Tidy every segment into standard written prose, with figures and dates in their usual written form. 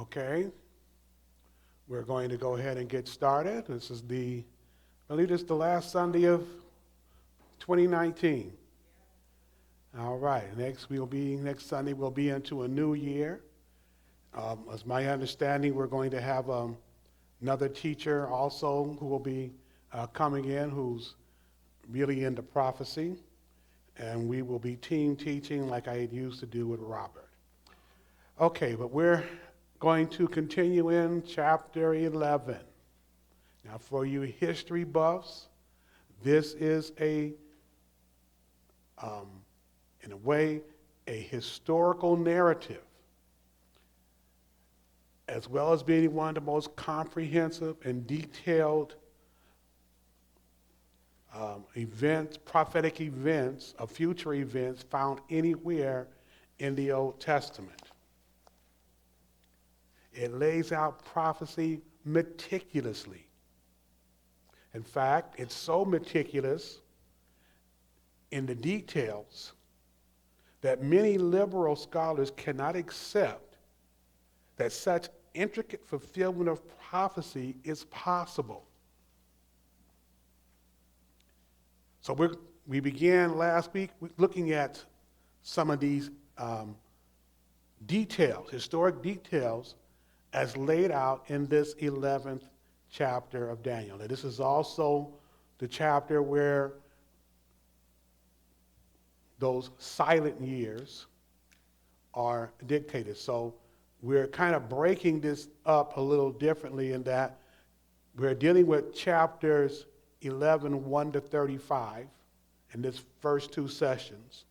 Okay, we're going to go ahead and get started. This is I believe this is the last Sunday of 2019. All right, next Sunday we'll be into a new year. As my understanding, we're going to have another teacher also who will be coming in who's really into prophecy. And we will be team teaching like I used to do with Robert. Okay, but we're going to continue in chapter 11. Now, for you history buffs, this is in a way, a historical narrative, as well as being one of the most comprehensive and detailed prophetic events of future events found anywhere in the Old Testament. It lays out prophecy meticulously. In fact, it's so meticulous in the details that many liberal scholars cannot accept that such intricate fulfillment of prophecy is possible. So we began last week looking at some of these details, historic details, as laid out in this 11th chapter of Daniel. Now, this is also the chapter where those silent years are dictated. So we're kind of breaking this up a little differently in that we're dealing with chapters 11, 1 to 35 in this first two sessions.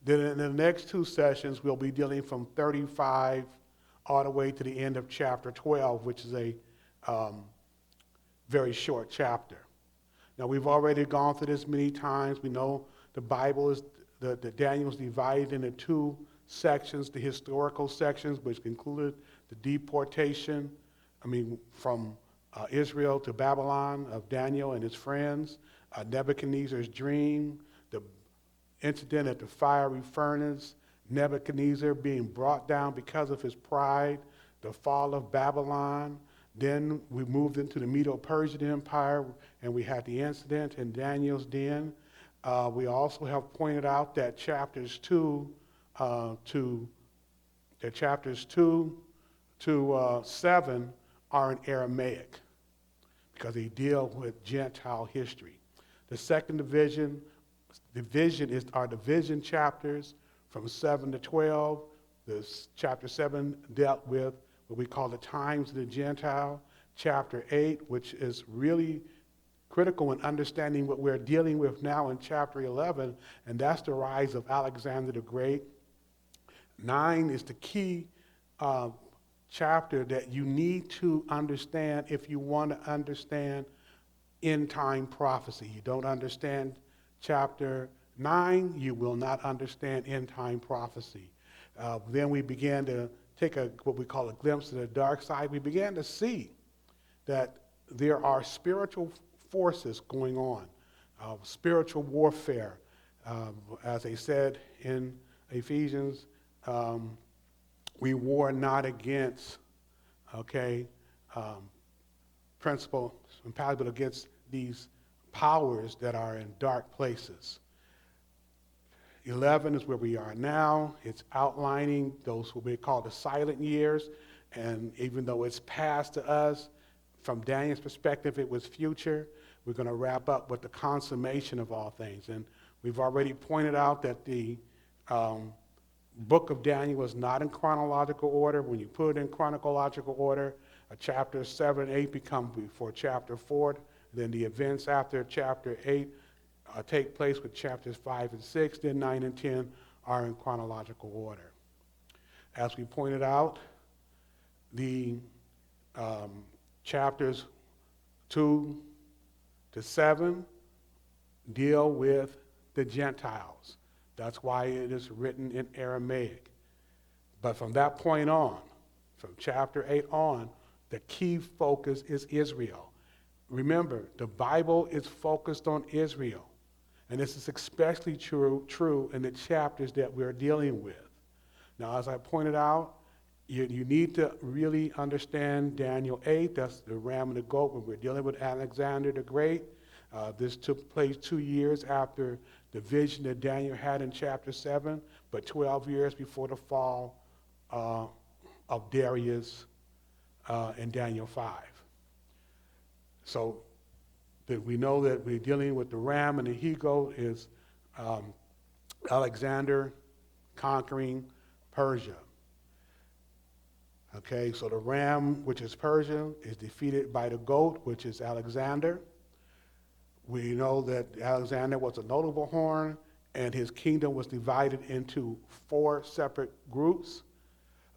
Then in the next two sessions, we'll be dealing from 35 all the way to the end of chapter 12, which is a very short chapter. Now, we've already gone through this many times. We know the Bible is, the Daniel is divided into two sections, the historical sections, which included the deportation, from Israel to Babylon of Daniel and his friends, Nebuchadnezzar's dream, the incident at the fiery furnace, Nebuchadnezzar being brought down because of his pride, the fall of Babylon. Then we moved into the Medo-Persian Empire, and we had the incident in Daniel's den. We also have pointed out that chapters 2 to 7 are in Aramaic, because they deal with Gentile history. The second division are division chapters from 7 to 12. Chapter 7 dealt with what we call the times of the Gentile. Chapter 8, which is really critical in understanding what we're dealing with now in chapter 11, and that's the rise of Alexander the Great. 9 is the key chapter that you need to understand if you want to understand end-time prophecy. You don't understand chapter 9, you will not understand end-time prophecy. Then we began to take what we call a glimpse of the dark side. We began to see that there are spiritual forces going on, spiritual warfare. As they said in Ephesians, we war not against, principles and powers, but against these powers that are in dark places. 11 is where we are now. It's outlining those what we call the silent years, and even though it's past to us, from Daniel's perspective, it was future. We're going to wrap up with the consummation of all things. And we've already pointed out that the book of Daniel was not in chronological order. When you put it in chronological order, chapter 7 and 8 become before chapter 4. Then the events after chapter 8 take place with chapters 5 and 6. Then 9 and 10 are in chronological order. As we pointed out, the chapters 2 to 7 deal with the Gentiles. That's why it is written in Aramaic. But from that point on, from chapter 8 on, the key focus is Israel. Remember, the Bible is focused on Israel. And this is especially true in the chapters that we're dealing with. Now, as I pointed out, You need to really understand Daniel 8, that's the ram and the goat, when we're dealing with Alexander the Great. This took place 2 years after the vision that Daniel had in chapter 7, but 12 years before the fall of Darius in Daniel 5. So that we know that we're dealing with the ram and the he-goat is Alexander conquering Persia. Okay, so the ram, which is Persia, is defeated by the goat, which is Alexander. We know that Alexander was a notable horn, and his kingdom was divided into 4 separate groups.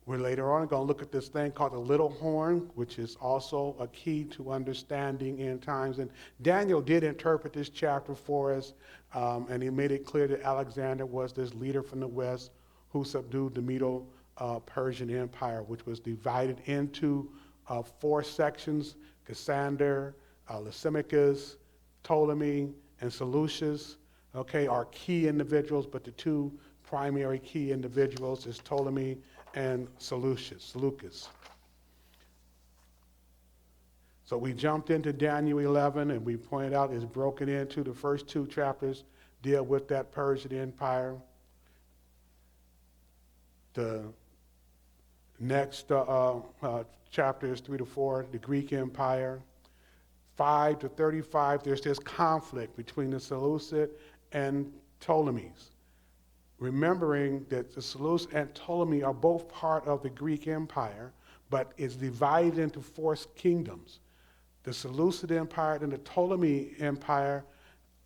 We're later on going to look at this thing called the little horn, which is also a key to understanding end times. And Daniel did interpret this chapter for us, and he made it clear that Alexander was this leader from the west who subdued the Medo-Persian Empire, which was divided into 4 sections: Cassander, Lysimachus, Ptolemy, and Seleucus. Okay, are key individuals, but the 2 primary key individuals is Ptolemy and Seleucus. So we jumped into Daniel 11, and we pointed out it's broken into the first 2 chapters deal with that Persian Empire. The next chapters 3 to 4, the Greek Empire. 5 to 35, there's this conflict between the Seleucid and Ptolemies. Remembering that the Seleucid and Ptolemy are both part of the Greek Empire, but it's divided into 4 kingdoms. The Seleucid Empire and the Ptolemy Empire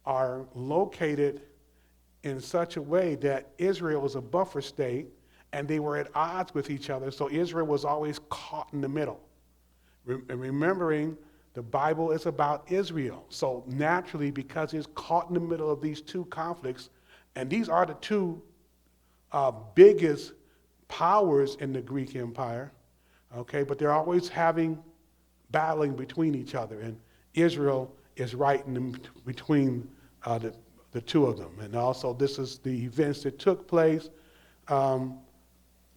are located in such a way that Israel was a buffer state, and they were at odds with each other, so Israel was always caught in the middle. Remembering the Bible is about Israel, so naturally, because it's caught in the middle of these 2 conflicts, and these are the 2 biggest powers in the Greek Empire, okay, but they're always battling between each other, and Israel is right in between the 2 of them. And also, this is the events that took place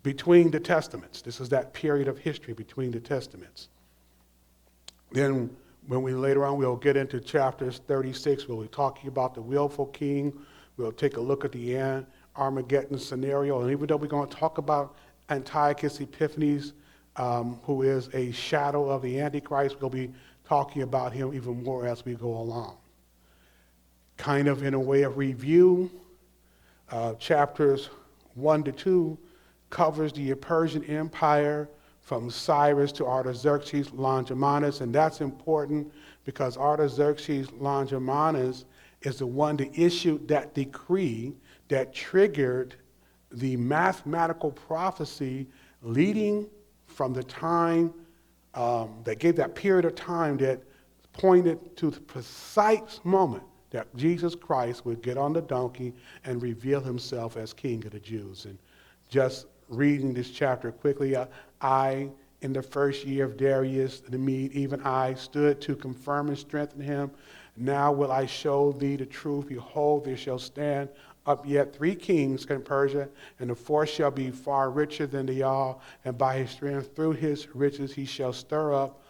between the Testaments. This is that period of history between the Testaments. Then, when we later on, we'll get into chapters 36, where we're talking about the willful king. We'll take a look at the Armageddon scenario. And even though we're going to talk about Antiochus Epiphanes, who is a shadow of the Antichrist, we'll be talking about him even more as we go along. Kind of in a way of review, chapters 1 to 2 covers the Persian Empire from Cyrus to Artaxerxes Longimanus, and that's important because Artaxerxes Longimanus is the one that issued that decree that triggered the mathematical prophecy leading from the time that gave that period of time that pointed to the precise moment that Jesus Christ would get on the donkey and reveal himself as King of the Jews. And just reading this chapter quickly, I, in the first year of Darius the Mede, even I, stood to confirm and strengthen him. Now will I show thee the truth. Behold, there shall stand up yet 3 kings in Persia, and the 4th shall be far richer than they all, and by his strength through his riches he shall stir up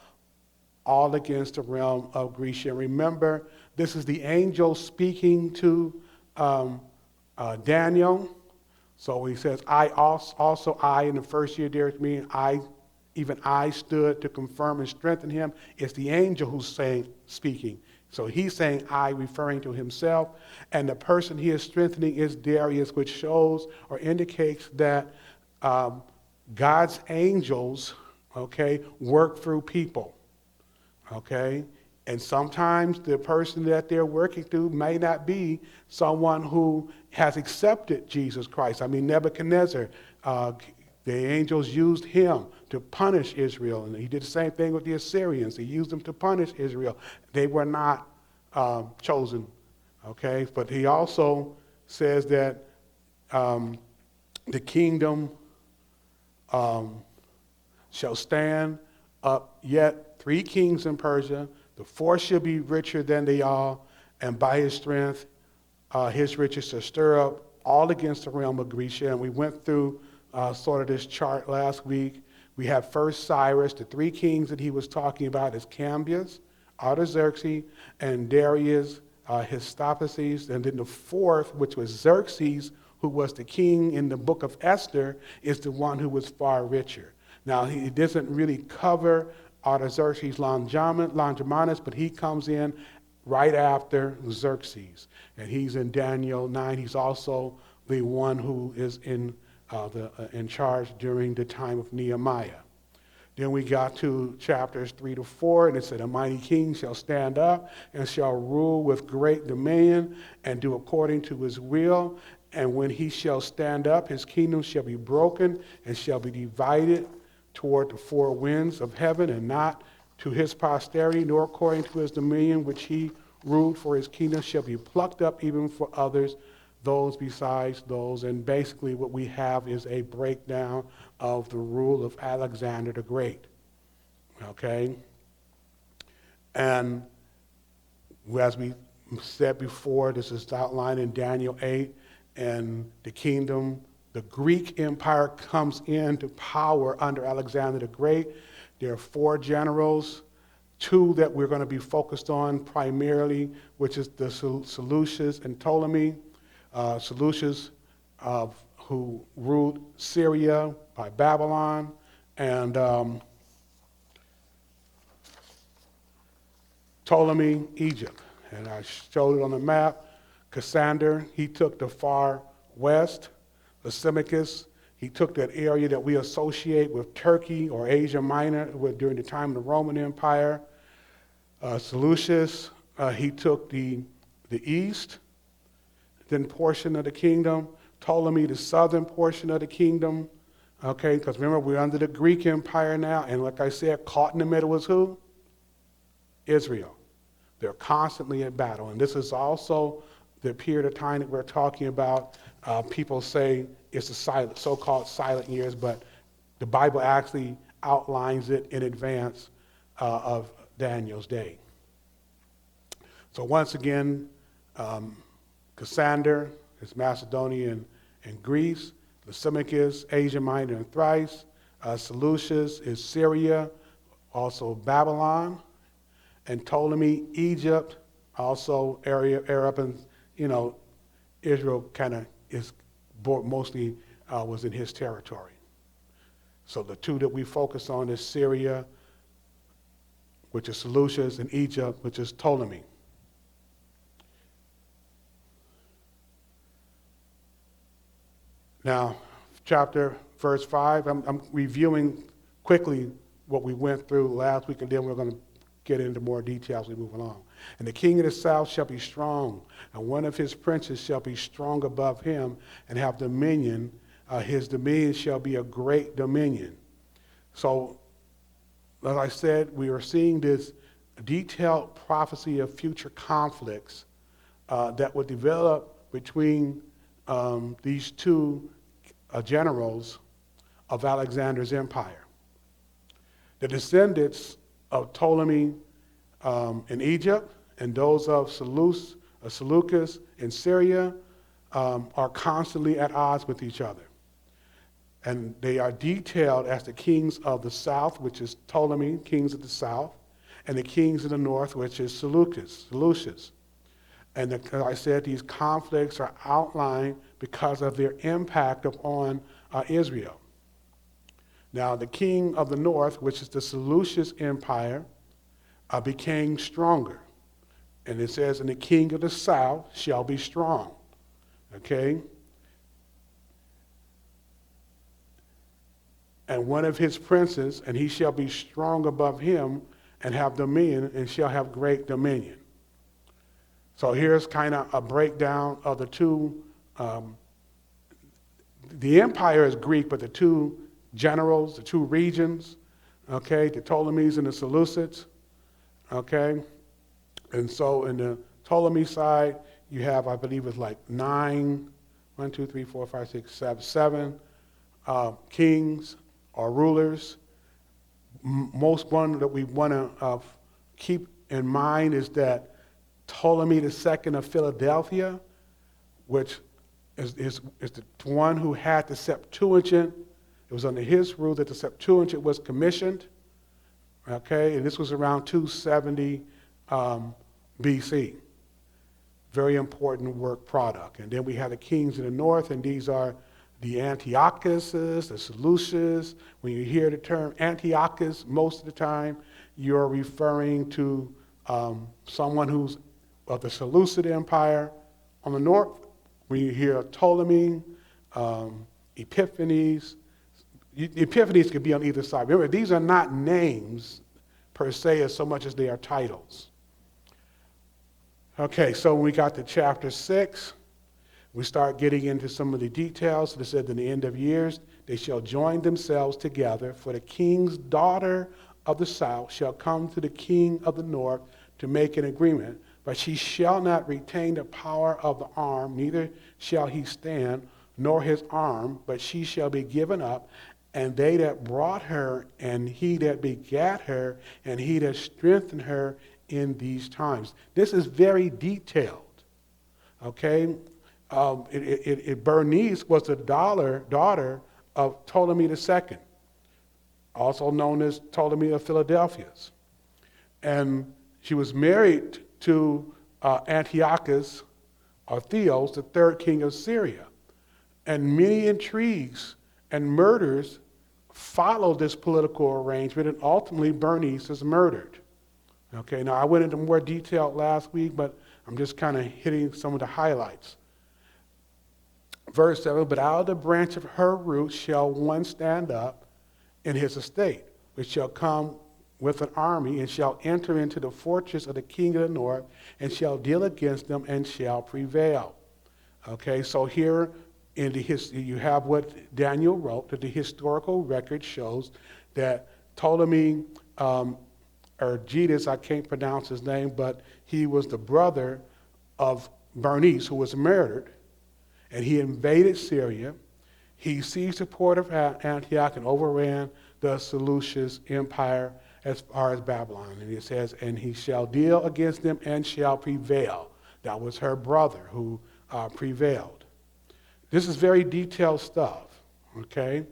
all against the realm of Greece. And remember, this is the angel speaking to Daniel. So he says, I in the first year there with me, even I stood to confirm and strengthen him. It's the angel who's speaking. So he's saying I, referring to himself. And the person he is strengthening is Darius, which shows or indicates that God's angels, okay, work through people, okay? And sometimes the person that they're working through may not be someone who has accepted Jesus Christ. I mean, Nebuchadnezzar, the angels used him to punish Israel. And he did the same thing with the Assyrians. He used them to punish Israel. They were not chosen, okay? But he also says that the kingdom shall stand up yet 3 kings in Persia. The 4th shall be richer than they all, and by his strength, his riches shall stir up all against the realm of Greece. And we went through sort of this chart last week We have first Cyrus. The three kings that he was talking about is Cambyses, Artaxerxes, and Darius, Histophanes. And then the fourth, which was Xerxes, who was the king in the book of Esther, is the one who was far richer. Now, he doesn't really cover Artaxerxes Longimanus, but he comes in right after Xerxes. And he's in Daniel 9. He's also the one who is in charge during the time of Nehemiah. Then we got to chapters 3 to 4, and it said, a mighty king shall stand up and shall rule with great dominion and do according to his will. And when he shall stand up, his kingdom shall be broken and shall be divided toward the four winds of heaven, and not to his posterity, nor according to his dominion which he ruled, for his kingdom shall be plucked up even for others, those besides those. And basically what we have is a breakdown of the rule of Alexander the Great. Okay? And as we said before, this is outlined in Daniel 8, and the kingdom, the Greek Empire comes into power under Alexander the Great. There are four generals, two that we're going to be focused on primarily, which is the Seleucus and Ptolemy. Seleucus, who ruled Syria by Babylon, and Ptolemy, Egypt. And I showed it on the map. Cassander, he took the far west. Lysimachus, he took that area that we associate with Turkey or Asia Minor during the time of the Roman Empire. Seleucus, he took the east, then portion of the kingdom. Ptolemy, the southern portion of the kingdom. Okay, because remember, we're under the Greek Empire now, and like I said, caught in the middle was who? Israel. They're constantly in battle, and this is also the period of time that we're talking about. People say it's the so-called silent years, but the Bible actually outlines it in advance of Daniel's day. So once again, Cassander is Macedonia and Greece. Lysimachus, Asia Minor and Thrace. Seleucus is Syria, also Babylon. And Ptolemy, Egypt, also Arab, and Israel kind of is mostly was in his territory. So the two that we focus on is Syria, which is Seleucus, and Egypt, which is Ptolemy. Now, verse 5, I'm reviewing quickly what we went through last week, and then we're going to get into more details as we move along. And the king of the south shall be strong, and one of his princes shall be strong above him and have dominion. His dominion shall be a great dominion. So, as I said, we are seeing this detailed prophecy of future conflicts that would develop between these two generals of Alexander's empire. The descendants of Ptolemy in Egypt and those of Seleucus in Syria are constantly at odds with each other. And they are detailed as the kings of the south, which is Ptolemy, kings of the south, and the kings of the north, which is Seleucus. And as I said, these conflicts are outlined because of their impact upon Israel. Now, the king of the north, which is the Seleucus Empire, became stronger. And it says, and the king of the south shall be strong. Okay? And one of his princes, and he shall be strong above him and have dominion, and shall have great dominion. So here's kind of a breakdown of the two. The empire is Greek, but the two generals, the two regions, okay, the Ptolemies and the Seleucids, okay? And so in the Ptolemy side, you have, I believe it's like 7 kings or rulers. Most one that we want to keep in mind is that Ptolemy II of Philadelphia, which is the one who had the Septuagint It was under his rule that the Septuagint was commissioned, okay, and this was around 270 BC. Very important work product. And then we have the kings in the north, and these are the Antiochuses, the Seleucids. When you hear the term Antiochus, most of the time, you're referring to someone who's of the Seleucid Empire. On the north, when you hear Ptolemy, Epiphanes, Epiphanes could be on either side. Remember, these are not names per se as so much as they are titles. Okay, so when we got to chapter 6, we start getting into some of the details. It said, in the end of years, they shall join themselves together, for the king's daughter of the south shall come to the king of the north to make an agreement, but she shall not retain the power of the arm, neither shall he stand, nor his arm, but she shall be given up, and they that brought her, and he that begat her, and he that strengthened her in these times. This is very detailed, okay? Bernice was the daughter of Ptolemy II, also known as Ptolemy of Philadelphus. And she was married to Antiochus, or Theos, the third king of Syria. And many intrigues and murders followed this political arrangement, and ultimately Bernice is murdered. Okay, now I went into more detail last week, but I'm just kind of hitting some of the highlights. Verse 7, but out of the branch of her root shall one stand up in his estate, which shall come with an army, and shall enter into the fortress of the king of the north, and shall deal against them, and shall prevail. Okay, so here in the history, you have what Daniel wrote, that the historical record shows that Ptolemy, Ergitus, I can't pronounce his name, but he was the brother of Bernice, who was murdered, and he invaded Syria. He seized the port of Antioch and overran the Seleucid Empire as far as Babylon. And it says, and he shall deal against them and shall prevail. That was her brother who prevailed. This is very detailed stuff, okay?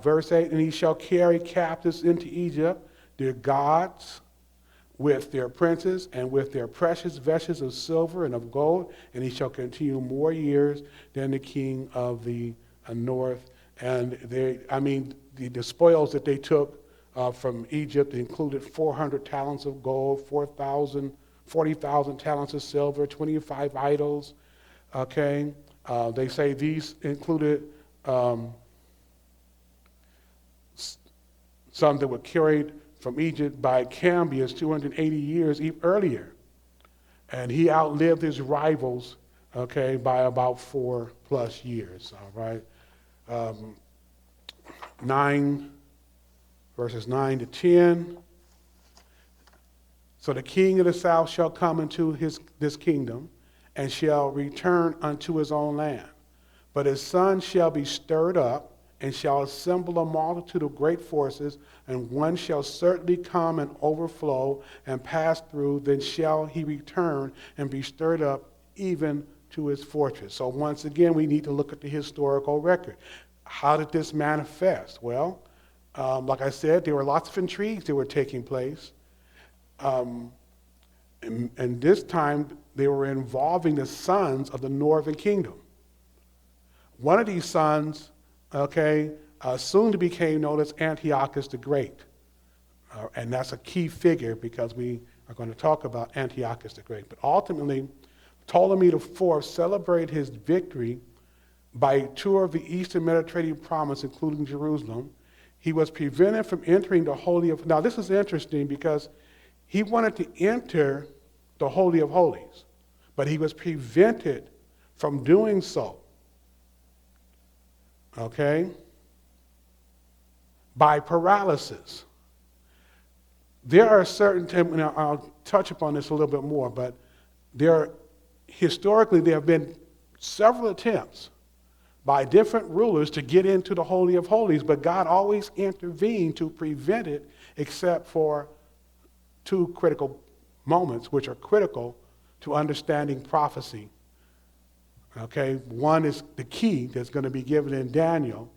Verse 8, and he shall carry captives into Egypt, their gods, with their princes, and with their precious vessels of silver and of gold, and he shall continue more years than the king of the north. And the spoils that they took from Egypt included 400 talents of gold, 40,000 talents of silver, 25 idols. Okay, they say these included some that were carried from Egypt by Cambyses 280 years earlier. And he outlived his rivals, okay, by about 4+ years, all right? 9, verses 9 to 10. So the king of the south shall come into this kingdom, and shall return unto his own land. But his son shall be stirred up, and shall assemble a multitude of great forces, and one shall certainly come and overflow and pass through, then shall he return and be stirred up even to his fortress. So once again, we need to look at the historical record. How did this manifest? Well, like I said, there were lots of intrigues that were taking place. And this time, they were involving the sons of the northern kingdom. One of these sons, okay, soon to became known as Antiochus the Great. And that's a key figure because we are going to talk about Antiochus the Great. But ultimately, Ptolemy IV celebrated his victory by a tour of the eastern Mediterranean province, including Jerusalem. He was prevented from entering the Holy of... Now, this is interesting because he wanted to enter the Holy of Holies, but he was prevented from doing so. Okay? By paralysis. There are certain, and I'll touch upon this a little bit more, but historically there have been several attempts by different rulers to get into the Holy of Holies, but God always intervened to prevent it, except for 2 critical moments, which are critical to understanding prophecy. Okay, one is the key that's going to be given in Daniel,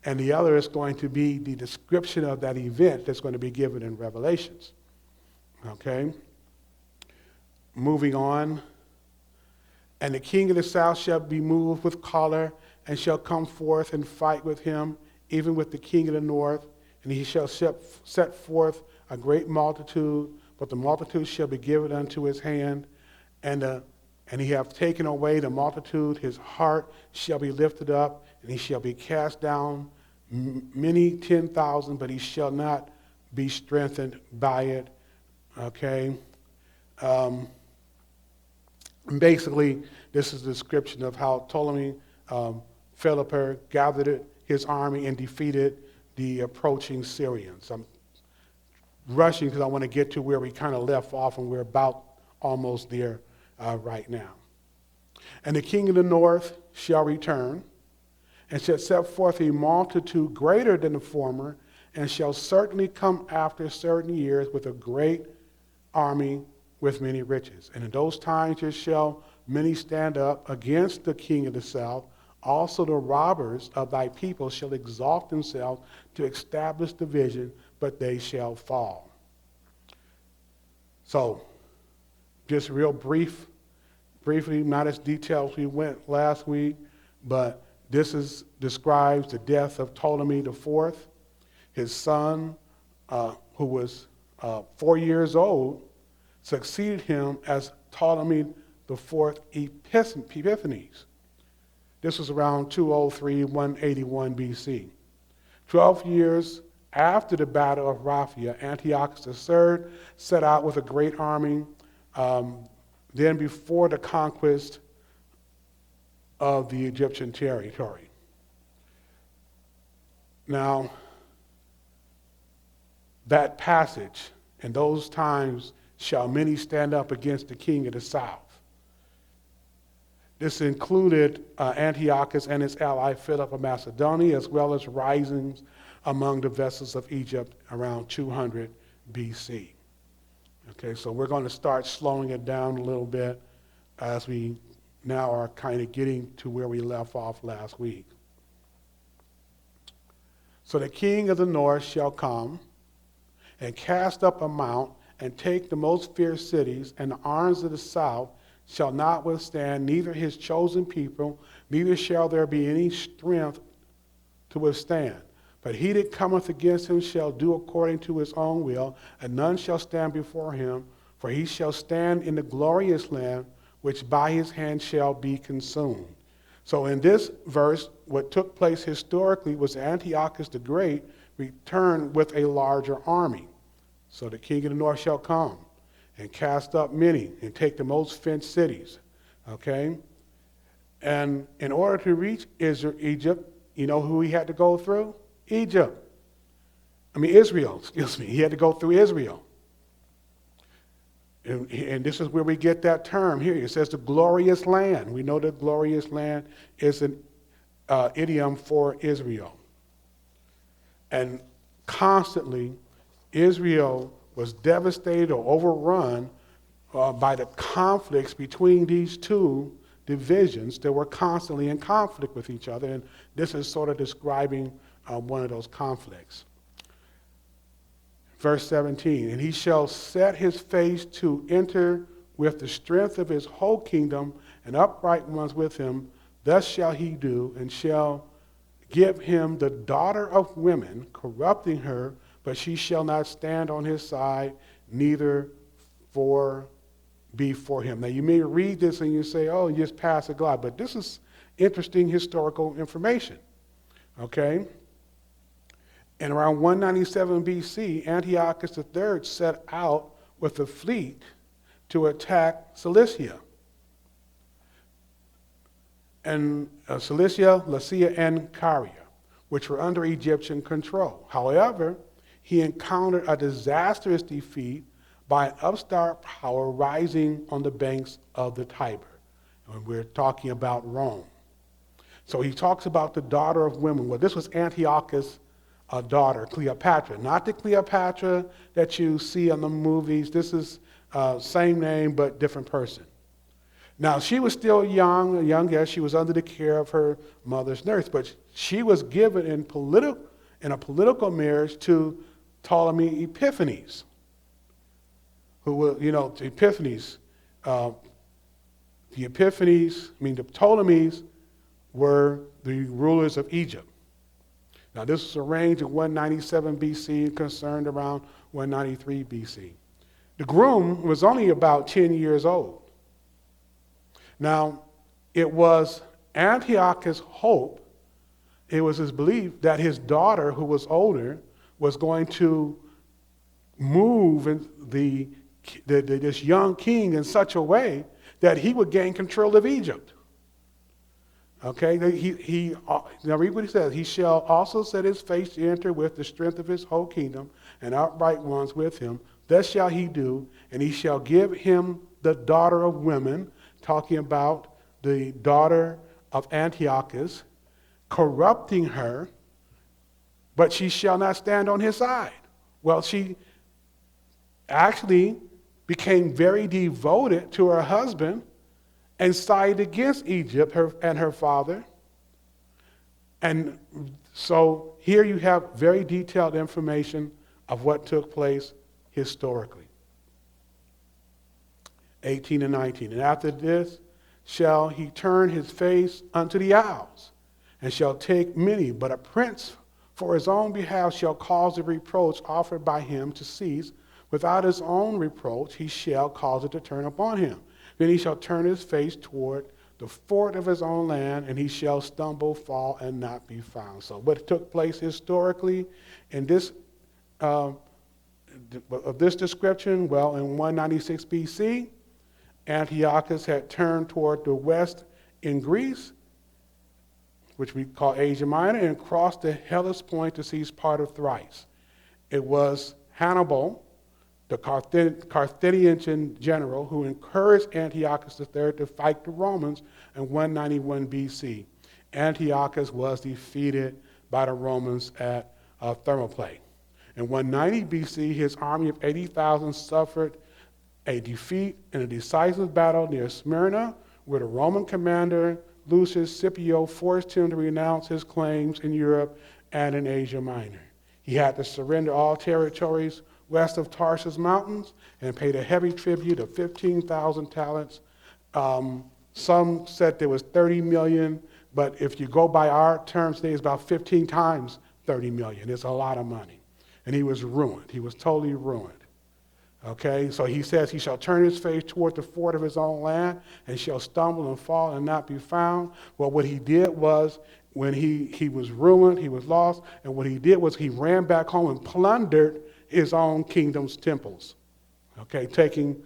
And the other is going to be the description of that event that's going to be given in Revelations. Okay? Moving on. And the king of the south shall be moved with choler, and shall come forth and fight with him, even with the king of the north. And he shall set forth a great multitude, but the multitude shall be given unto his hand. And he hath taken away the multitude, his heart shall be lifted up, and he shall be cast down many 10,000, but he shall not be strengthened by it. Okay? Basically, this is a description of how Ptolemy Philoper gathered his army and defeated the approaching Syrians. I'm rushing because I want to get to where we kind of left off, and we're about almost there right now. And the king of the north shall return, and shall set forth a multitude greater than the former, and shall certainly come after certain years with a great army with many riches. And in those times there shall many stand up against the king of the south. Also the robbers of thy people shall exalt themselves to establish division, but they shall fall. So, just real briefly, not as detailed as we went last week, but this describes the death of Ptolemy IV. His son, who was 4 years old, succeeded him as Ptolemy IV Epiphanes. This was around 203, 181 BC. 12 years after the Battle of Raphia, Antiochus III set out with a great army, then before the conquest of the Egyptian territory. Now, that passage, in those times shall many stand up against the king of the south. This included Antiochus and his ally Philip of Macedonia, as well as risings among the vessels of Egypt around 200 BC. Okay, so we're going to start slowing it down a little bit as we now are kind of getting to where we left off last week. So the king of the north shall come and cast up a mount and take the most fierce cities, and the arms of the south shall not withstand neither his chosen people, neither shall there be any strength to withstand. But he that cometh against him shall do according to his own will, and none shall stand before him, for he shall stand in the glorious land, which by his hand shall be consumed. So in this verse, what took place historically was Antiochus the Great returned with a larger army. So the king of the north shall come and cast up many and take the most fenced cities. Okay? And in order to reach Egypt, you know who he had to go through? Israel. He had to go through Israel. And this is where we get that term here. It says the glorious land. We know that glorious land is an idiom for Israel. And constantly, Israel was devastated or overrun by the conflicts between these two divisions that were constantly in conflict with each other. And this is sort of describing one of those conflicts. Verse 17, and he shall set his face to enter with the strength of his whole kingdom, and upright ones with him. Thus shall he do, and shall give him the daughter of women, corrupting her, but she shall not stand on his side, neither be for him. Now you may read this and you say, oh, you just pass a glide, but this is interesting historical information. Okay? In around 197 BC, Antiochus III set out with a fleet to attack Cilicia. And Cilicia, Lycia, and Caria, which were under Egyptian control. However, he encountered a disastrous defeat by an upstart power rising on the banks of the Tiber. And we're talking about Rome. So he talks about the daughter of women. Well, this was Antiochus' daughter, Cleopatra. Not the Cleopatra that you see in the movies. This is same name, but different person. Now, she was still young, a young girl. She was under the care of her mother's nurse, but she was given in a political marriage to Ptolemy Epiphanes, who were, the Epiphanes. The Ptolemies were the rulers of Egypt. Now, this was arranged in 197 BC and concerned around 193 BC. The groom was only about 10 years old. Now, it was Antiochus' hope, it was his belief that his daughter, who was older, was going to move this young king in such a way that he would gain control of Egypt. Okay, now read what he says. He shall also set his face to enter with the strength of his whole kingdom, and upright ones with him. Thus shall he do, and he shall give him the daughter of women, talking about the daughter of Antiochus, corrupting her, but she shall not stand on his side. Well, she actually became very devoted to her husband and sided against Egypt and her father. And so here you have very detailed information of what took place historically. 18 and 19. And after this shall he turn his face unto the isles, and shall take many, but a prince for his own behalf shall cause the reproach offered by him to cease. Without his own reproach he shall cause it to turn upon him. Then he shall turn his face toward the fort of his own land, and he shall stumble, fall, and not be found. So what took place historically in this of this description? Well, in 196 BC, Antiochus had turned toward the west in Greece, which we call Asia Minor, and crossed the Hellespont to seize part of Thrace. It was Hannibal, the Carthaginian general, who encouraged Antiochus III to fight the Romans in 191 BC. Antiochus was defeated by the Romans at Thermopylae. In 190 BC, his army of 80,000 suffered a defeat in a decisive battle near Smyrna, where the Roman commander Lucius Scipio forced him to renounce his claims in Europe and in Asia Minor. He had to surrender all territories west of Tarsus Mountains and paid a heavy tribute of 15,000 talents. Some said there was 30 million, but if you go by our terms today, it's about 15 times 30 million. It's a lot of money. And he was ruined. He was totally ruined. Okay, so he says he shall turn his face toward the fort of his own land and shall stumble and fall and not be found. Well, what he did was, when he was ruined, he was lost, and what he did was he ran back home and plundered his own kingdom's temples, okay, taking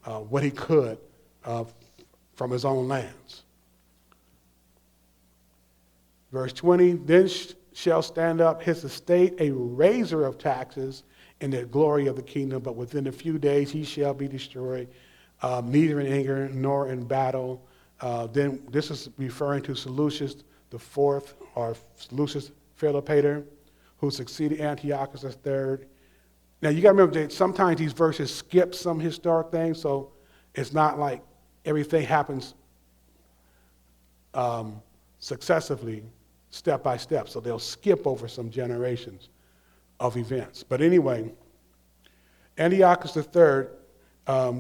what he could from his own lands. Verse 20, then shall stand up his estate a raiser of taxes in the glory of the kingdom, but within a few days he shall be destroyed, neither in anger nor in battle. Then this is referring to Seleucus the Fourth, or Seleucus Philopator, who succeeded Antiochus III. Now you got to remember that sometimes these verses skip some historic things, so it's not like everything happens successively, step by step. So they'll skip over some generations of events. But anyway, Antiochus III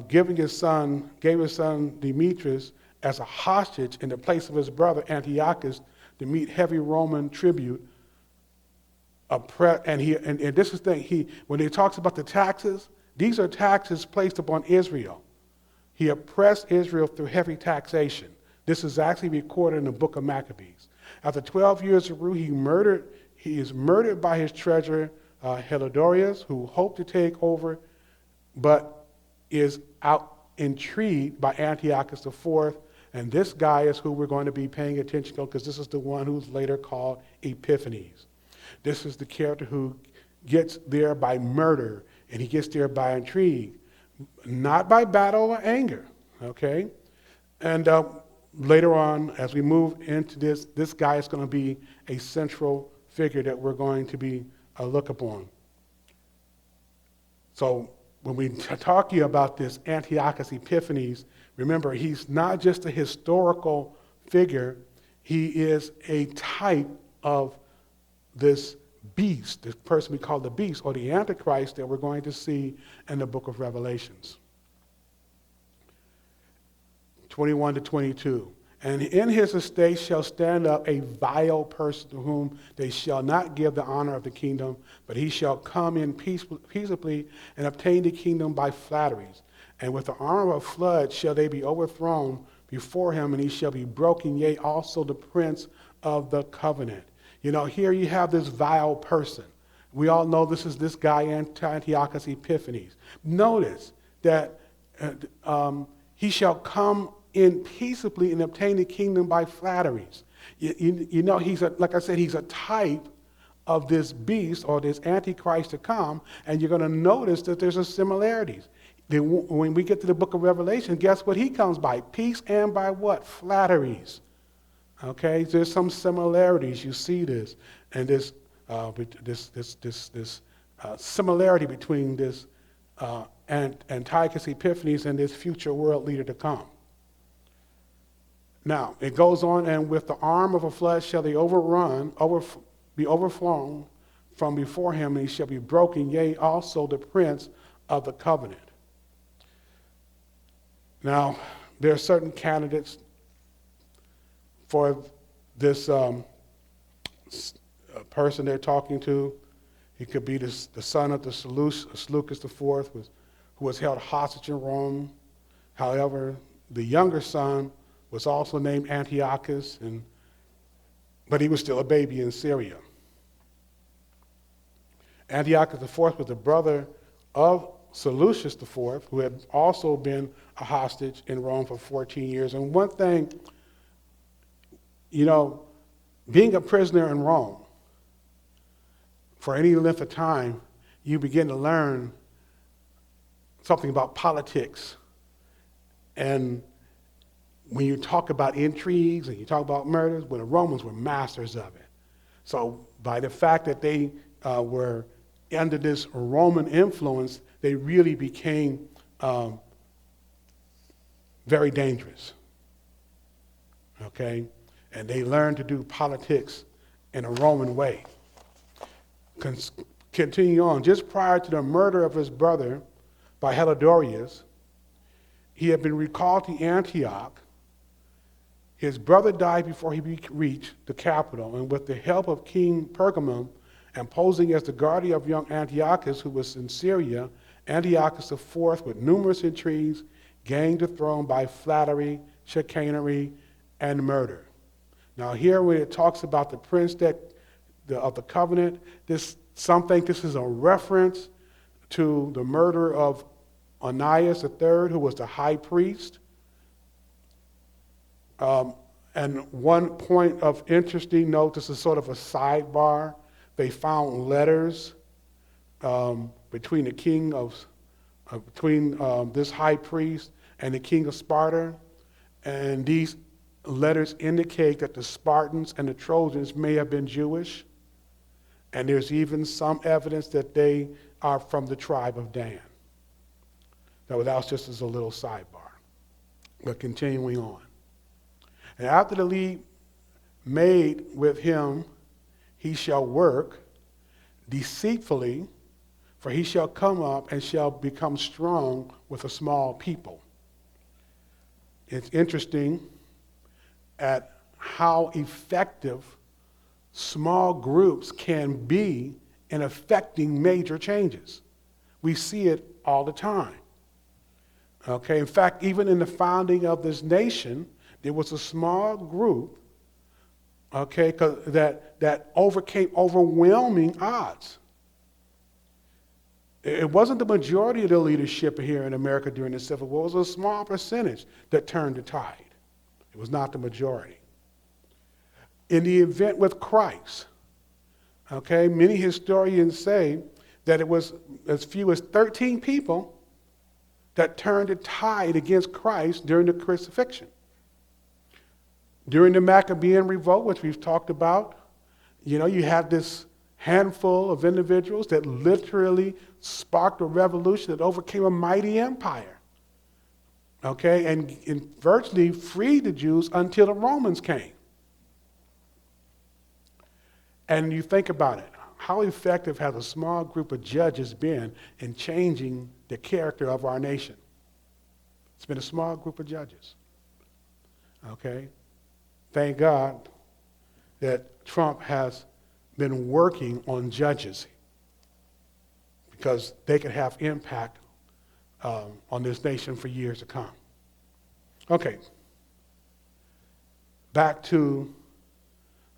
gave his son Demetrius as a hostage in the place of his brother Antiochus to meet heavy Roman tribute. And this is the thing, when he talks about the taxes, these are taxes placed upon Israel. He oppressed Israel through heavy taxation. This is actually recorded in the book of Maccabees. After 12 years of rule, he is murdered by his treasurer Helidorius, who hoped to take over, but is out intrigued by Antiochus IV. And this guy is who we're going to be paying attention to, because this is the one who's later called Epiphanes. This is the character who gets there by murder, and he gets there by intrigue, not by battle or anger, okay? And later on, as we move into this guy is going to be a central figure that we're going to be look upon. So when we talk to you about this Antiochus Epiphanes, Remember, he's not just a historical figure. He is a type of this beast, this person we call the beast, or the Antichrist that we're going to see in the book of Revelations. 21 to 22. And in his estate shall stand up a vile person to whom they shall not give the honor of the kingdom, but he shall come in peaceably and obtain the kingdom by flatteries. And with the arm of a flood shall they be overthrown before him, and he shall be broken, yea, also the prince of the covenant. You know, here you have this vile person. We all know this is this guy, Antiochus Epiphanes. Notice that he shall come in peaceably and obtain the kingdom by flatteries. You know, like I said, he's a type of this beast or this Antichrist to come, and you're going to notice that there's a similarities. When we get to the book of Revelation, guess what he comes by? Peace and by what? Flatteries. Okay, there's some similarities. You see this, and this similarity between this Antiochus Epiphanes and this future world leader to come. Now, it goes on, and with the arm of a flood shall they be overflown from before him, and he shall be broken, yea, also the prince of the covenant. Now, there are certain candidates for this person they're talking to. He could be the son of the Seleucus IV, who was held hostage in Rome. However, the younger son was also named Antiochus, but he was still a baby in Syria. Antiochus IV was the brother of Seleucus IV, who had also been a hostage in Rome for 14 years. And one thing, you know, being a prisoner in Rome for any length of time, you begin to learn something about politics. And when you talk about intrigues and you talk about murders, well, the Romans were masters of it. So by the fact that they were under this Roman influence, they really became very dangerous. Okay? And they learned to do politics in a Roman way. Continue on. Just prior to the murder of his brother by Helidorius, he had been recalled to Antioch. His brother died before he reached the capital, and with the help of King Pergamum, and posing as the guardian of young Antiochus, who was in Syria, Antiochus IV, with numerous intrigues, gained the throne by flattery, chicanery, and murder. Now here when it talks about the prince of the covenant, some think this is a reference to the murder of Onias III, who was the high priest. And one point of interesting note, this is sort of a sidebar. They found letters between the king between this high priest and the king of Sparta, and these letters indicate that the Spartans and the Trojans may have been Jewish, and there's even some evidence that they are from the tribe of Dan. Now, that's just as a little sidebar. But continuing on. And after the league made with him, he shall work deceitfully, for he shall come up and shall become strong with a small people. It's interesting at how effective small groups can be in affecting major changes. We see it all the time. Okay, in fact, even in the founding of this nation, there was a small group, okay, that overcame overwhelming odds. It wasn't the majority of the leadership here in America during the Civil War. It was a small percentage that turned the tide. It was not the majority. In the event with Christ, okay, many historians say that it was as few as 13 people that turned the tide against Christ during the crucifixion. During the Maccabean revolt, which we've talked about, you know, you had this handful of individuals that literally sparked a revolution that overcame a mighty empire. Okay, and virtually freed the Jews until the Romans came. And you think about it, how effective has a small group of judges been in changing the character of our nation? It's been a small group of judges. Okay? Thank God that Trump has been working on judges because they could have impact on this nation for years to come. Okay. Back to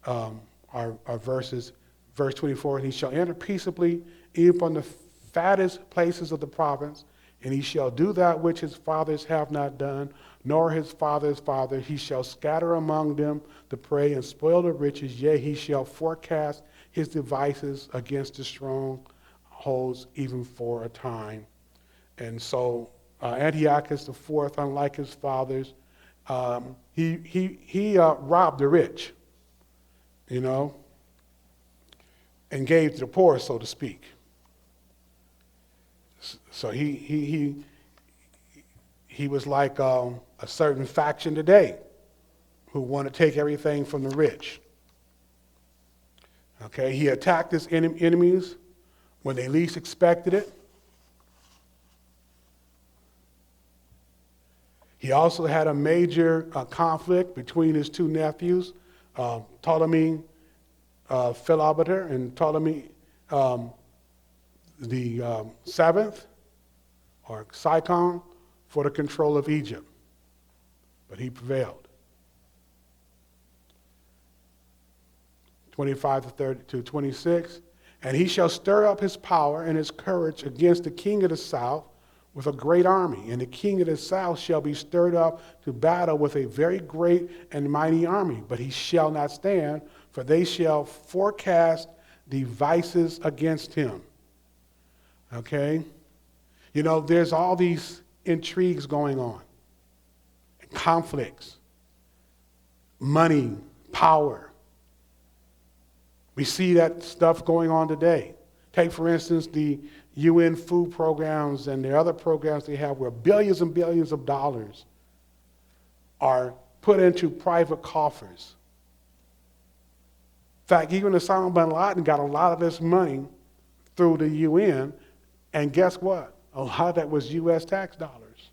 our verses. Verse 24, and he shall enter peaceably even from the fattest places of the province, and he shall do that which his fathers have not done, nor his father's father. He shall scatter among them the prey and spoil the riches. Yea, he shall forecast his devices against the strongholds even for a time. And so Antiochus the fourth, unlike his fathers, he robbed the rich, you know, and gave to the poor, so to speak. So he was like a certain faction today who want to take everything from the rich. Okay, he attacked his enemies when they least expected it. He also had a major conflict between his two nephews, Ptolemy Philopater and Ptolemy the seventh, or Sychon, for the control of Egypt. But he prevailed. 25 to 30 to 26. And he shall stir up his power and his courage against the king of the south with a great army. And the king of the south shall be stirred up to battle with a very great and mighty army. But he shall not stand, for they shall forecast devices against him. Okay? You know, there's all these intrigues going on, conflicts, money, power. We see that stuff going on today. Take, for instance, the UN food programs and the other programs they have where billions and billions of dollars are put into private coffers. In fact, even Osama bin Laden got a lot of this money through the UN, and guess what? A lot of that was U.S. tax dollars.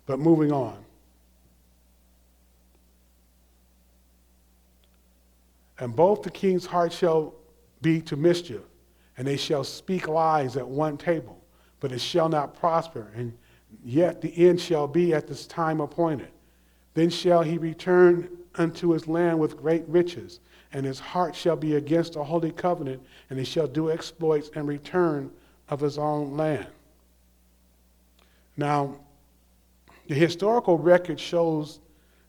But moving on. And both the king's heart shall be to mischief, and they shall speak lies at one table, but it shall not prosper, and yet the end shall be at this time appointed. Then shall he return unto his land with great riches, and his heart shall be against the holy covenant, and he shall do exploits and return of his own land. Now, the historical record shows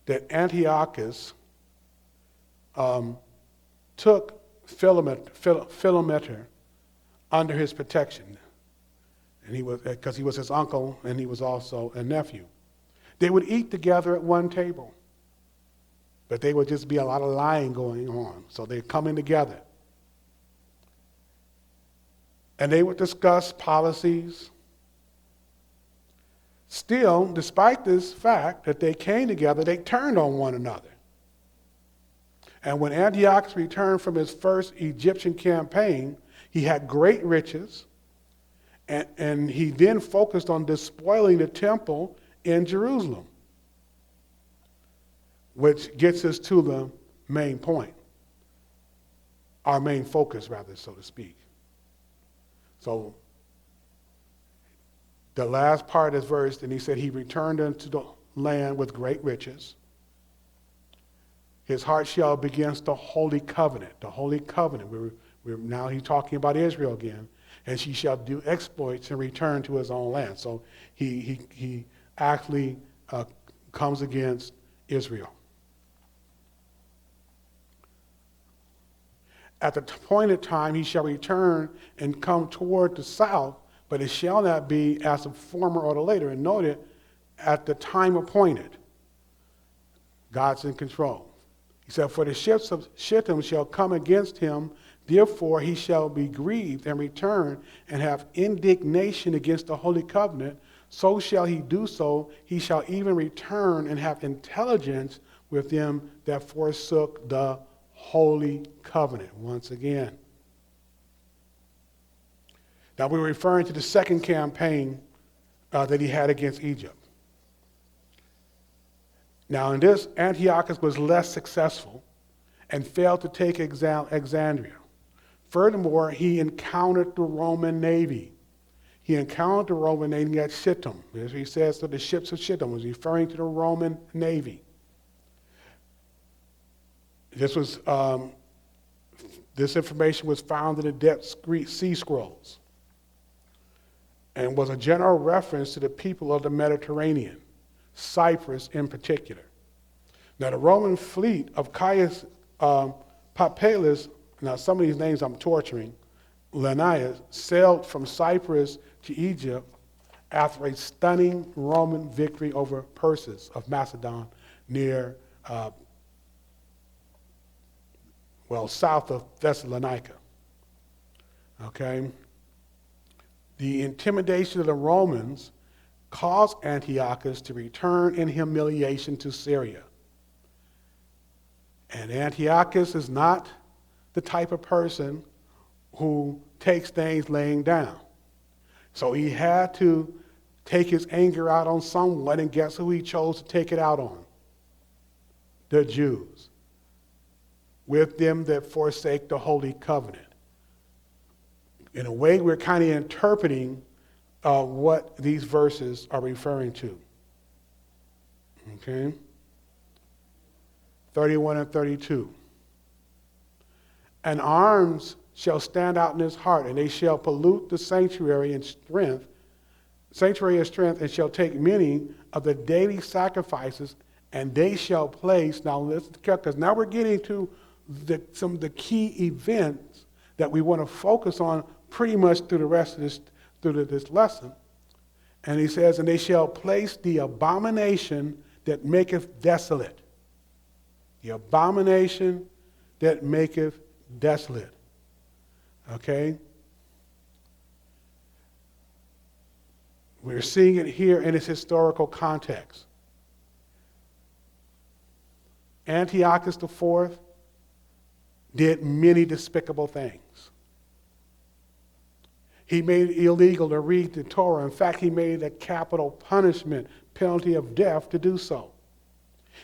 that Antiochus took Philometor under his protection, and he was because he was his uncle and he was also a nephew. They would eat together at one table, but there would just be a lot of lying going on. So they're coming together, and they would discuss policies. Still, despite this fact that they came together, they turned on one another. And when Antiochus returned from his first Egyptian campaign, he had great riches, and he then focused on despoiling the temple in Jerusalem, which gets us to the main point, our main focus, rather, so to speak. So the last part of this verse, and he said he returned unto the land with great riches. His heart shall be against the holy covenant. The holy covenant. We're now he's talking about Israel again. And she shall do exploits and return to his own land. So he actually comes against Israel. At the appointed time he shall return and come toward the south, but it shall not be as the former or the later. And note it, at the time appointed. God's in control. He said, for the ships of Shittim shall come against him Therefore he shall be grieved and return and have indignation against the holy covenant. So shall he do so. He shall even return and have intelligence with them that forsook the holy covenant. Once again. Now we're referring to the second campaign that he had against Egypt. Now in this, Antiochus was less successful and failed to take Alexandria. Furthermore, he encountered the Roman navy. He encountered the Roman navy at Shittim. As he says, so the ships of Shittim was referring to the Roman navy. This information was found in the Dead Sea Scrolls and was a general reference to the people of the Mediterranean, Cyprus in particular. Now the Roman fleet of Caius Papalis, now some of these names I'm torturing, Linnaeus, sailed from Cyprus to Egypt after a stunning Roman victory over Persis of Macedon near, south of Thessalonica. Okay? The intimidation of the Romans caused Antiochus to return in humiliation to Syria. And Antiochus is not the type of person who takes things laying down. So he had to take his anger out on someone, and guess who he chose to take it out on? The Jews. With them that forsake the holy covenant. In a way, we're kind of interpreting what these verses are referring to. Okay? 31 and 32. And arms shall stand out in his heart, and they shall pollute the sanctuary and strength, and shall take many of the daily sacrifices, and they shall place, now listen, because now we're getting to some of the key events that we want to focus on pretty much through the rest of this lesson. And he says, and they shall place the abomination that maketh desolate. The abomination that maketh desolate. Okay? We're seeing it here in its historical context. Antiochus IV did many despicable things. He made it illegal to read the Torah. In fact, he made it a capital punishment, penalty of death to do so.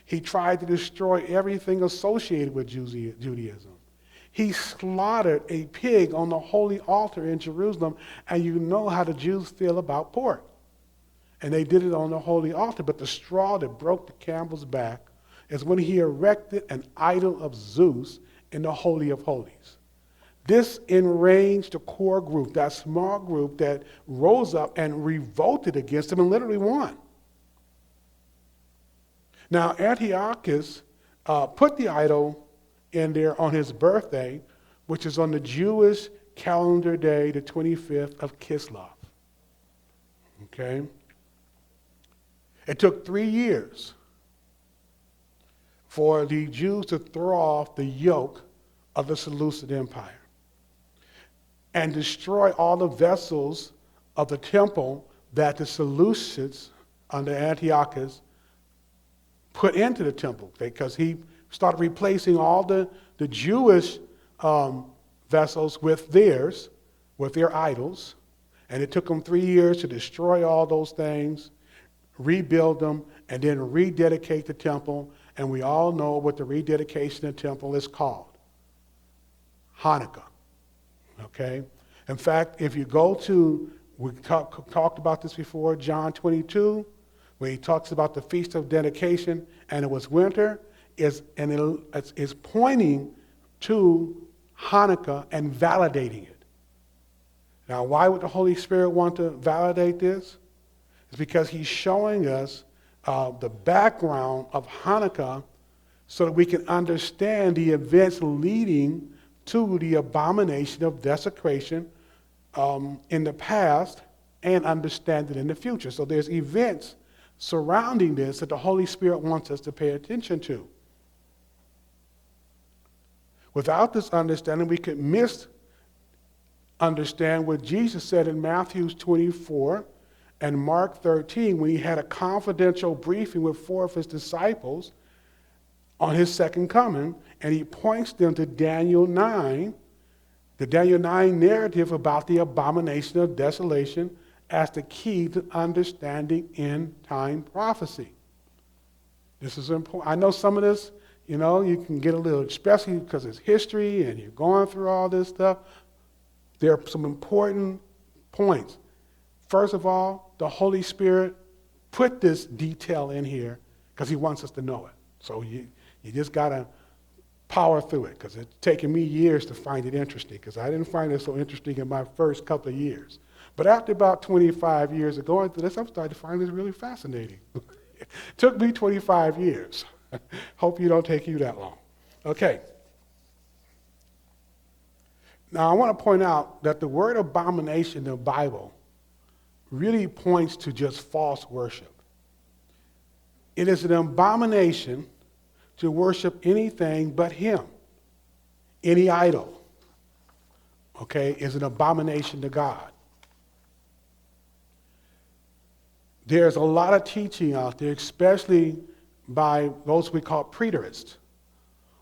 He tried to destroy everything associated with Judaism. He slaughtered a pig on the holy altar in Jerusalem, and you know how the Jews feel about pork. And they did it on the holy altar, but the straw that broke the camel's back is when he erected an idol of Zeus in the Holy of Holies. This enraged the core group, that small group that rose up and revolted against him and literally won. Now, Antiochus put the idol in there on his birthday, which is on the Jewish calendar day, the 25th of Kislev. Okay? It took 3 years for the Jews to throw off the yoke of the Seleucid Empire and destroy all the vessels of the temple that the Seleucids under Antiochus put into the temple, because he started replacing all the Jewish vessels with their idols. And it took them 3 years to destroy all those things, rebuild them, and then rededicate the temple. And we all know what the rededication of the temple is called. Hanukkah. Okay? In fact, if you go to, we talked about this before, John 22, where he talks about the Feast of Dedication, and it was winter, is pointing to Hanukkah and validating it. Now, why would the Holy Spirit want to validate this? It's because he's showing us the background of Hanukkah so that we can understand the events leading to the abomination of desecration in the past and understand it in the future. So there's events surrounding this that the Holy Spirit wants us to pay attention to. Without this understanding, we could misunderstand what Jesus said in Matthew 24 and Mark 13 when he had a confidential briefing with 4 of his disciples on his second coming, and he points them to Daniel 9, the Daniel 9 narrative about the abomination of desolation as the key to understanding end-time prophecy. This is important. I know some of this, you can get a little, especially because it's history and you're going through all this stuff. There are some important points. First of all, the Holy Spirit put this detail in here because he wants us to know it. So you just got to power through it, because it's taken me years to find it interesting, because I didn't find it so interesting in my first couple of years. But after about 25 years of going through this, I'm starting to find this really fascinating. It took me 25 years. Hope you don't take you that long. Okay. Now I want to point out that the word abomination in the Bible really points to just false worship. It is an abomination to worship anything but him. Any idol, okay, is an abomination to God. There's a lot of teaching out there, especially by those we call preterists,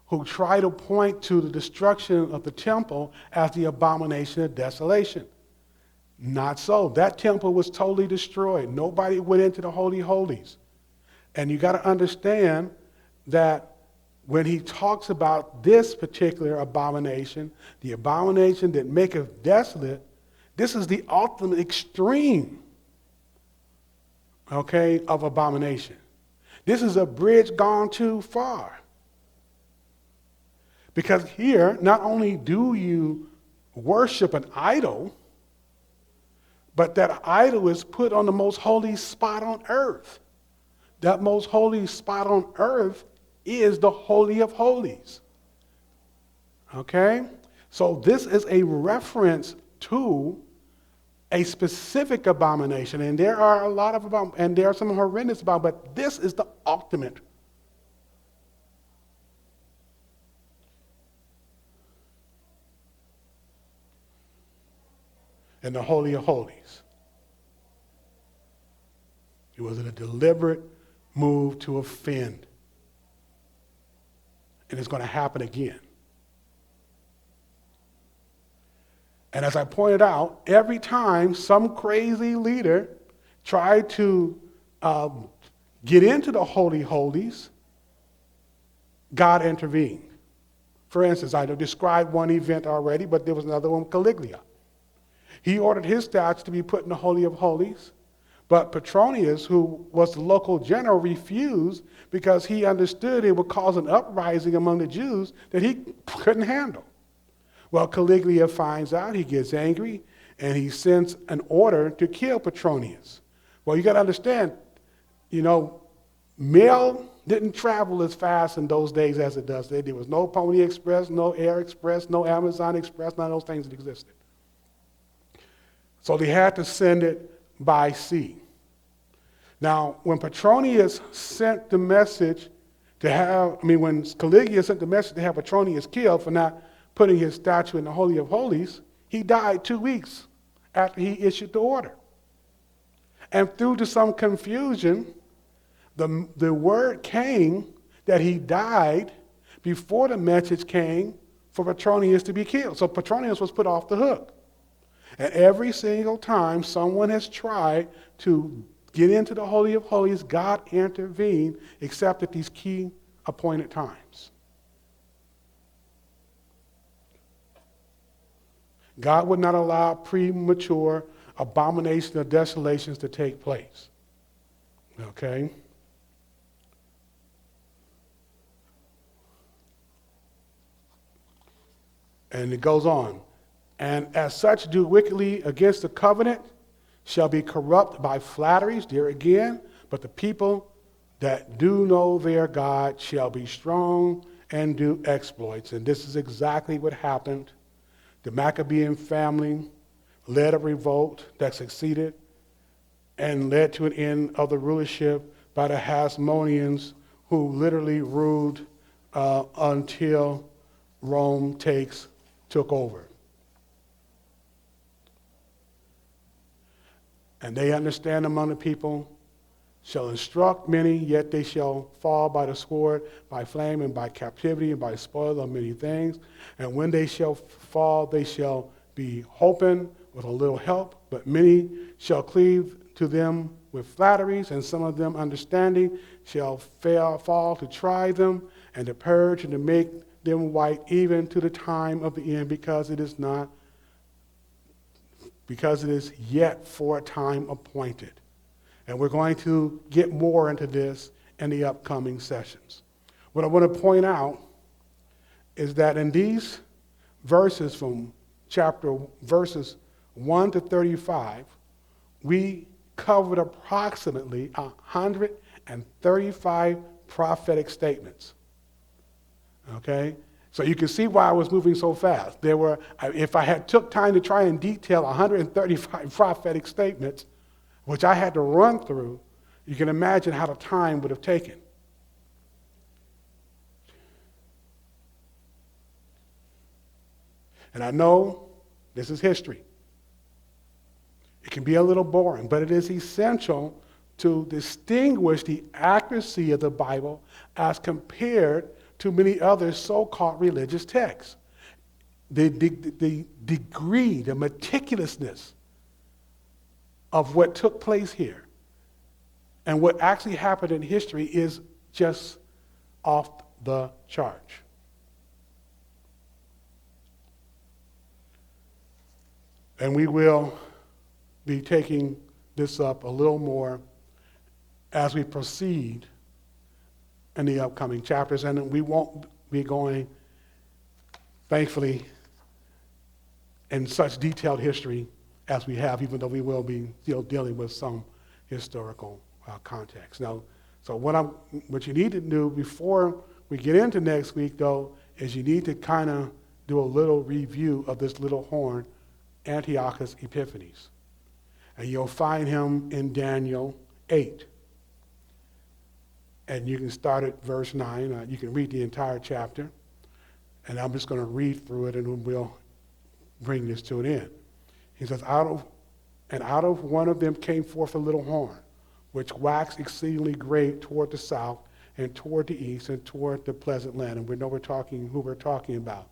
who try to point to the destruction of the temple as the abomination of desolation. Not so. That temple was totally destroyed. Nobody went into the Holy Holies. And you got to understand that when he talks about this particular abomination, the abomination that maketh desolate, this is the ultimate extreme, okay, of abomination. This is a bridge gone too far. Because here, not only do you worship an idol, but that idol is put on the most holy spot on earth. That most holy spot on earth is the Holy of Holies. Okay? So this is a reference to a specific abomination, and there are a lot of and there are some horrendous but this is the ultimate. And the Holy of Holies. It was a deliberate move to offend. And it's going to happen again. And as I pointed out, every time some crazy leader tried to get into the Holy Holies, God intervened. For instance, I described one event already, but there was another one, Caligula. He ordered his statue to be put in the Holy of Holies, but Petronius, who was the local general, refused because he understood it would cause an uprising among the Jews that he couldn't handle. Well, Caligula finds out, he gets angry, and he sends an order to kill Petronius. Well, you got to understand, mail didn't travel as fast in those days as it does today. There was no Pony Express, no Air Express, no Amazon Express, none of those things that existed. So they had to send it by sea. Now, when Petronius sent the message when Caligula sent the message to have Petronius killed for not putting his statue in the Holy of Holies, he died 2 weeks after he issued the order. And due to some confusion, the word came that he died before the message came for Petronius to be killed. So Petronius was put off the hook. And every single time someone has tried to get into the Holy of Holies, God intervened, except at these key appointed times. God would not allow premature abomination of desolations to take place. Okay? And it goes on. And as such do wickedly against the covenant shall be corrupt by flatteries, there again, but the people that do know their God shall be strong and do exploits. And this is exactly what happened. The Maccabean family led a revolt that succeeded and led to an end of the rulership by the Hasmoneans, who literally ruled until Rome took over. And they understand among the people, shall instruct many, yet they shall fall by the sword, by flame, and by captivity, and by spoil of many things. And when they shall fall, they shall be holpen with a little help, but many shall cleave to them with flatteries, and some of them understanding shall fall to try them, and to purge, and to make them white, even to the time of the end, because it is yet for a time appointed. And we're going to get more into this in the upcoming sessions. What I want to point out is that in these verses from verses 1 to 35, we covered approximately 135 prophetic statements. Okay? So you can see why I was moving so fast. If I had took time to try and detail 135 prophetic statements, which I had to run through, you can imagine how the time would have taken. And I know this is history. It can be a little boring, but it is essential to distinguish the accuracy of the Bible as compared to many other so-called religious texts. The degree, the meticulousness of what took place here and what actually happened in history is just off the charts. And we will be taking this up a little more as we proceed in the upcoming chapters, and we won't be going, thankfully, in such detailed history as we have, even though we will be still dealing with some historical context. Now, so what you need to do before we get into next week, though, is you need to kind of do a little review of this little horn, Antiochus Epiphanes. And you'll find him in Daniel 8. And you can start at verse 9. You can read the entire chapter. And I'm just going to read through it, and we'll bring this to an end. He says, out of one of them came forth a little horn, which waxed exceedingly great toward the south, and toward the east, and toward the pleasant land. And we know who we're talking about.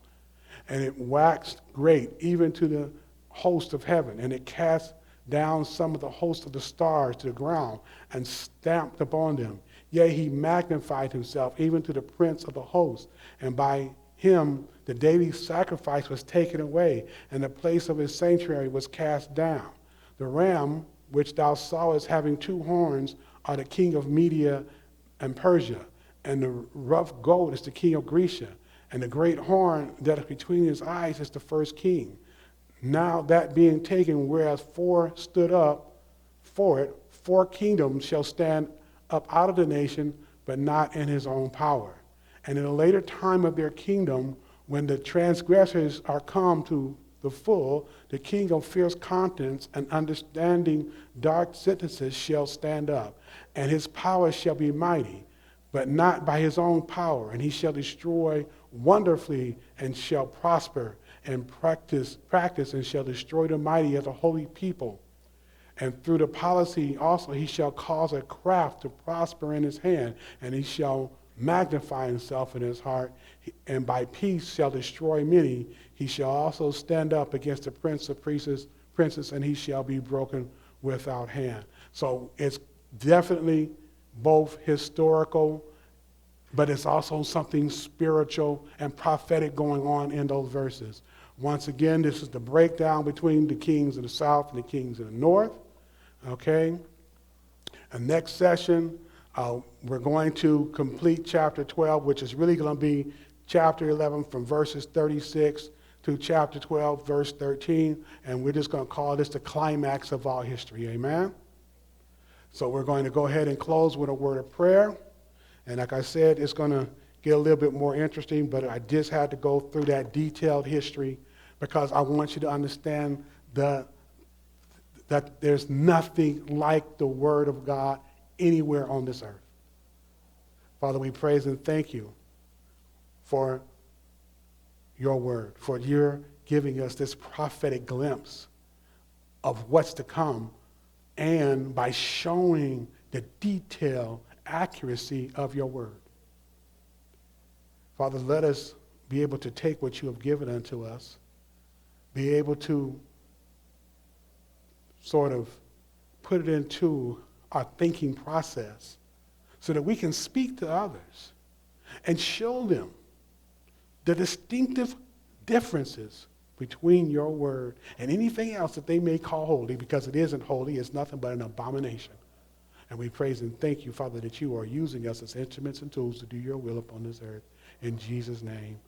And it waxed great, even to the host of heaven, and it cast down some of the host of the stars to the ground, and stamped upon them. Yea, he magnified himself, even to the prince of the host, and by him the daily sacrifice was taken away, and the place of his sanctuary was cast down. The ram, which thou sawest having two horns, are the king of Media and Persia, and the rough goat is the king of Grecia, and the great horn that is between his eyes is the first king. Now that being taken, whereas four stood up for it, 4 kingdoms shall stand up out of the nation, but not in his own power. And in a later time of their kingdom, when the transgressors are come to the full, the king of fierce countenance and understanding dark sentences shall stand up, and his power shall be mighty, but not by his own power, and he shall destroy wonderfully, and shall prosper and practice and shall destroy the mighty as a holy people. And through the policy also he shall cause a craft to prosper in his hand, and he shall magnify himself in his heart, and by peace shall destroy many. He shall also stand up against the prince of princes, and he shall be broken without hand. So it's definitely both historical, but it's also something spiritual and prophetic going on in those verses. Once again, this is the breakdown between the kings of the south and the kings of the north. Okay? And next session, we're going to complete chapter 12, which is really going to be chapter 11 from verses 36 to chapter 12, verse 13. And we're just going to call this the climax of all history. Amen? So we're going to go ahead and close with a word of prayer. And like I said, it's going to get a little bit more interesting, but I just had to go through that detailed history because I want you to understand that there's nothing like the Word of God anywhere on this earth. Father, we praise and thank you for your word, for you're giving us this prophetic glimpse of what's to come, and by showing the detailed accuracy of your word. Father, let us be able to take what you have given unto us, be able to sort of put it into our thinking process so that we can speak to others and show them the distinctive differences between your word and anything else that they may call holy, because it isn't holy, it's nothing but an abomination. And we praise and thank you, Father, that you are using us as instruments and tools to do your will upon this earth. In Jesus' name.